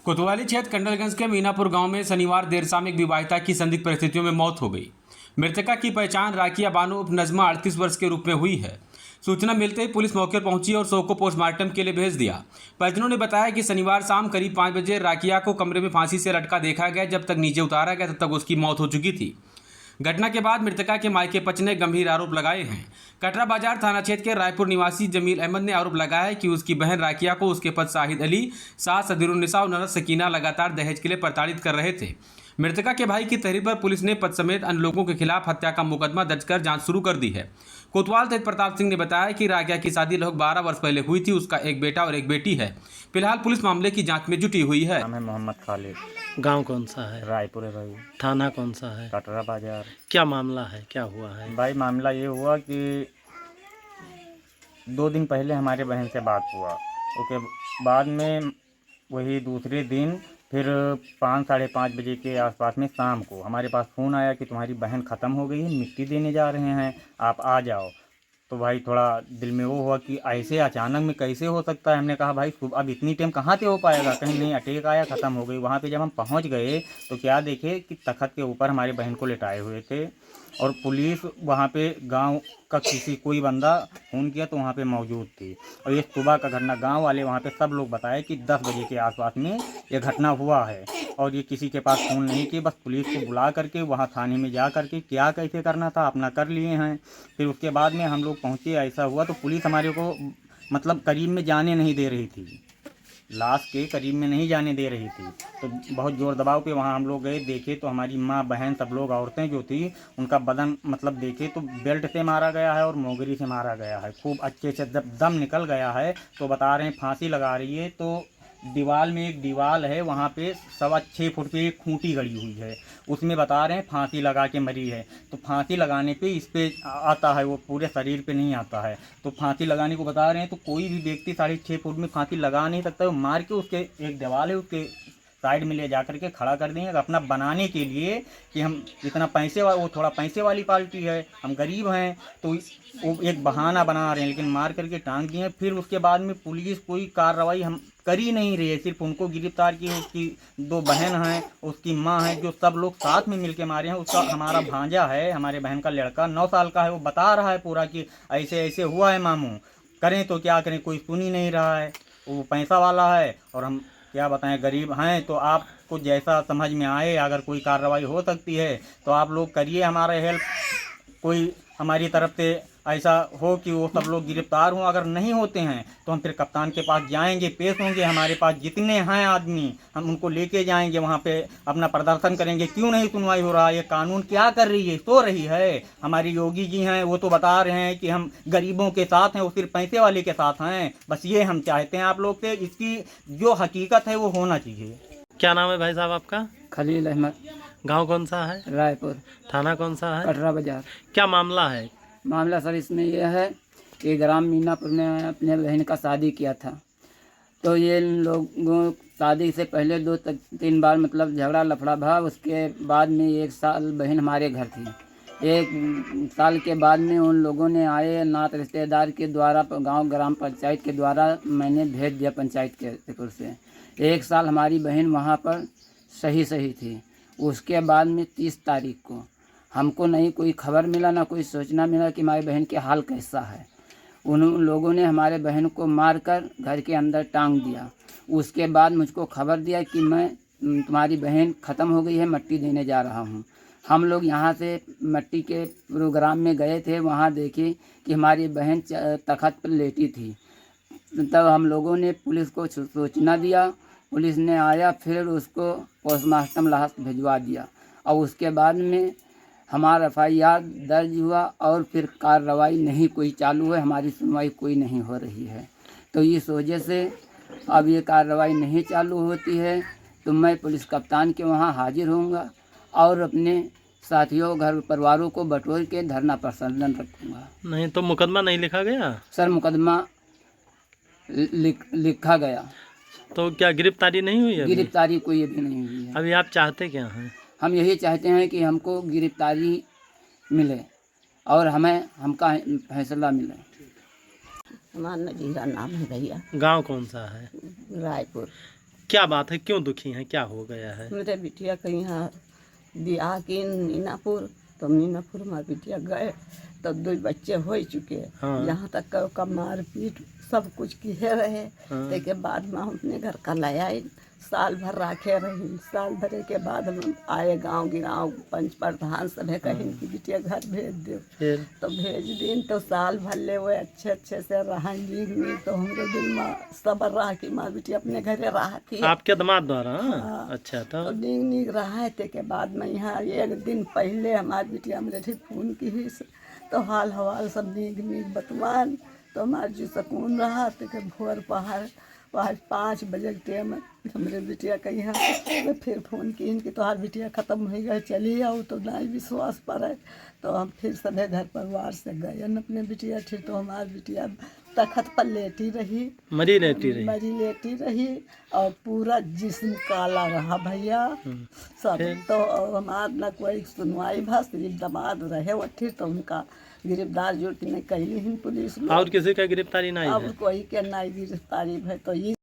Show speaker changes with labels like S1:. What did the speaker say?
S1: कोतवाली क्षेत्र कंडलगंज के मीनापुर गांव में शनिवार देर शाम एक विवाहिता की संदिग्ध परिस्थितियों में मौत हो गई। मृतका की पहचान राकिया बानो उर्फ नजमा 38 वर्ष के रूप में हुई है। सूचना मिलते ही पुलिस मौके पर पहुंची और शव को पोस्टमार्टम के लिए भेज दिया। परिजनों ने बताया कि शनिवार शाम करीब 5 बजे राकिया को कमरे में फांसी से लटका देखा गया। जब तक नीचे उतारा गया तब तक उसकी मौत हो चुकी थी। घटना के बाद मृतका के मायके पक्ष ने गंभीर आरोप लगाए हैं। कटरा बाजार थाना क्षेत्र के रायपुर निवासी जमील अहमद ने आरोप लगाया है कि उसकी बहन राकिया को उसके पति शाहिद अली, सास सदीरुन्निसा और ननद सकीना लगातार दहेज के लिए प्रताड़ित कर रहे थे। मृतका के भाई की तहरीर पर पुलिस ने पति समेत अन्य लोगों के खिलाफ हत्या का मुकदमा दर्ज कर जांच शुरू कर दी है। कोतवाल तेज प्रताप सिंह ने बताया कि राकिया की शादी लगभग 12 वर्ष पहले हुई थी। उसका एक बेटा और एक बेटी है। फिलहाल पुलिस मामले की जांच में जुटी हुई है।
S2: नाम है मोहम्मद खालिद।
S3: गांव कौन सा है?
S2: रायपुर है भाई।
S3: थाना कौन सा है?
S2: कटरा बाजार।
S3: क्या मामला है, क्या हुआ है?
S2: भाई मामला ये हुआ कि 2 दिन पहले हमारे बहन से बात हुआ। उसके बाद में वही दूसरे दिन फिर 5 साढ़े 5 बजे के आसपास में शाम को हमारे पास फ़ोन आया कि तुम्हारी बहन ख़त्म हो गई है, मिट्टी देने जा रहे हैं, आप आ जाओ। तो भाई थोड़ा दिल में वो हुआ कि ऐसे अचानक में कैसे हो सकता है। हमने कहा भाई अब इतनी टाइम कहाँ से हो पाएगा, कहीं नहीं अटैक आया, ख़त्म हो गई। वहाँ पे जब हम पहुँच गए तो क्या देखे कि तख़्त के ऊपर हमारी बहन को लिटाए हुए थे और पुलिस वहाँ पे गांव का कोई बंदा फ़ोन किया तो वहाँ पे मौजूद थी। और ये सुबह का घटना गांव वाले वहाँ पे सब लोग बताए कि 10 बजे के आसपास में ये घटना हुआ है। और ये किसी के पास फ़ोन नहीं किए, बस पुलिस को बुला करके वहाँ थाने में जा करके क्या कैसे करना था अपना कर लिए हैं। फिर उसके बाद में हम लोग पहुँचे, ऐसा हुआ तो पुलिस हमारे को मतलब करीब में जाने नहीं दे रही थी, लाश के करीब में नहीं जाने दे रही थी। तो बहुत ज़ोर दबाव पे वहाँ हम लोग गए, देखे तो हमारी माँ बहन सब लोग औरतें जो थी उनका बदन मतलब देखे तो बेल्ट से मारा गया है और मोगरी से मारा गया है। खूब अच्छे से जब दम निकल गया है तो बता रहे हैं फांसी लगा रही है। तो दीवार में एक दीवार है, वहाँ पे 6.25 फुट पे एक खूंटी गड़ी हुई है, उसमें बता रहे हैं फांसी लगा के मरी है। तो फांसी लगाने पे इस पे आता है, वो पूरे शरीर पे नहीं आता है। तो फांसी लगाने को बता रहे हैं तो कोई भी व्यक्ति 6.5 फुट में फांसी लगा नहीं सकता। वो मार के उसके एक दीवार है उसके साइड में ले जा करके खड़ा कर देंगे अपना बनाने के लिए कि हम इतना पैसे वो थोड़ा पैसे वाली पार्टी है, हम गरीब हैं, तो वो एक बहाना बना रहे हैं। लेकिन मार करके टांग दिए। फिर उसके बाद में पुलिस कोई कार्रवाई हम कर ही नहीं रही है, सिर्फ उनको गिरफ्तार किए। उसकी 2 बहन हैं, उसकी माँ है, जो सब लोग साथ में मिलके मारे हैं। उसका हमारा भांजा है, हमारे बहन का लड़का 9 साल का है, वो बता रहा है पूरा कि ऐसे ऐसे हुआ है मामू, करें तो क्या करें, कोई सुन ही नहीं रहा है। वो पैसा वाला है और हम क्या बताएं गरीब हैं। तो आपको जैसा समझ में आए, अगर कोई कार्रवाई हो सकती है तो आप लोग करिए हमारा हेल्प, कोई हमारी तरफ से ऐसा हो कि वो सब लोग गिरफ्तार हों। अगर नहीं होते हैं तो हम फिर कप्तान के पास जाएंगे, पेश होंगे, हमारे पास जितने हैं आदमी हम उनको लेके जाएंगे, वहाँ पे अपना प्रदर्शन करेंगे। क्यों नहीं सुनवाई हो रहा है, ये कानून क्या कर रही है, सो रही है। हमारी योगी जी हैं, वो तो बता रहे हैं कि हम गरीबों के साथ हैं, वो सिर्फ पैसे वाले के साथ हैं। बस ये हम चाहते हैं आप लोग से, इसकी जो हकीकत है वो होना चाहिए।
S3: क्या नाम है भाई साहब आपका?
S4: खलील अहमद।
S3: गांव कौन सा है?
S4: रायपुर।
S3: थाना कौन सा है?
S4: कटरा बाजार।
S3: क्या मामला है?
S4: मामला सर इसमें यह है कि ग्राम मीनापुर में अपने बहन का शादी किया था। तो ये लोगों शादी से पहले 2-3 बार मतलब झगड़ा लफड़ा भा। उसके बाद में 1 साल बहन हमारे घर थी। 1 साल के बाद में उन लोगों ने आए, नात रिश्तेदार के द्वारा गांव ग्राम पंचायत के द्वारा मैंने भेज दिया पंचायत के तरफ से। 1 साल हमारी बहन वहाँ पर सही थी। उसके बाद में 30 तारीख को हमको नहीं कोई खबर मिला, ना कोई सूचना मिला कि हमारी बहन के हाल कैसा है। उन लोगों ने हमारे बहन को मारकर घर के अंदर टांग दिया। उसके बाद मुझको खबर दिया कि मैं तुम्हारी बहन ख़त्म हो गई है, मट्टी देने जा रहा हूँ। हम लोग यहाँ से मट्टी के प्रोग्राम में गए थे, वहाँ देखे कि हमारी बहन तख़्त पर लेटी थी। तब हम लोगों ने पुलिस को सूचना दिया, पुलिस ने आया, फिर उसको पोस्टमार्टम लाश भिजवा दिया। और उसके बाद में हमारा FIR दर्ज हुआ और फिर कार्रवाई नहीं कोई चालू है, हमारी सुनवाई कोई नहीं हो रही है। तो इस वजह से अब ये कार्रवाई नहीं चालू होती है तो मैं पुलिस कप्तान के वहाँ हाजिर होऊंगा और अपने साथियों घर परिवारों को बटोर के धरना प्रदर्शन रखूँगा।
S3: नहीं तो मुकदमा नहीं लिखा गया?
S4: सर मुकदमा लिखा गया।
S3: तो क्या गिरफ्तारी नहीं हुई है?
S4: गिरफ्तारी कोई अभी नहीं हुई है।
S3: अभी आप चाहते क्या हैं?
S4: हम यही चाहते हैं कि हमको गिरफ्तारी मिले और हमका फैसला मिले।
S5: हमारा नजीरा नाम है भैया।
S3: गांव कौन सा है?
S5: रायपुर।
S3: क्या बात है, क्यों दुखी हैं, क्या हो गया है?
S5: मेरे बिटिया के यहाँ दिया कि मीनापुर, तो मीनापुर में बिटिया गए तो 2 बच्चे हो चुके हैं।
S3: हाँ।
S5: यहाँ तक का मारपीट सब कुछ किए रहे।
S3: हाँ।
S5: ते के बाद में हम अपने घर का लाया, साल भर रखे रही। साल भर के बाद हम आए गांव गिराव पंच प्रधान सभे कहीं कि बिटिया घर भेज दो,
S3: फिर
S5: तो भेज दिन। तो साल भर ले वो अच्छे से रहेंगी। तो हमरे दिल में सबर रहा कि माँ बिटिया अपने घरे रहा थी।
S3: आपके दामाद द्वारा? हाँ।
S5: हाँ।
S3: अच्छा,
S5: तो
S3: तो
S5: नीक रहा थे के बाद में यहाँ 1 दिन पहले हमारी बिटिया मेरे ठीक फोन की ही तो हाल हवाल सब नीक बतवान। तो हमारे जी सुकून रहा तो के भोर पहाड़ 5 बजे के टाइम हमारे बिटिया के यहाँ मैं फिर फ़ोन की कि तोहार बिटिया ख़त्म हो गई, चली आओ। तो नहीं विश्वास पड़े तो हम फिर सभी घर परिवार से गए अपने बिटिया ठीक। तो हमारी बिटिया तखत पर लेटी रही,
S3: मरी लेटी रही
S5: और पूरा जिस्म काला रहा भैया सब। तो हमार न कोई सुनवाई भा, सिर्फ दामाद रहे वो ठीक। तो उनका गिरफ्तार जो नहीं कैली पुलिस लोग,
S3: और किसी का गिरफ्तारी नहीं
S5: अब
S3: है?
S5: कोई के नहीं गिरफ्तारी भई। तो ये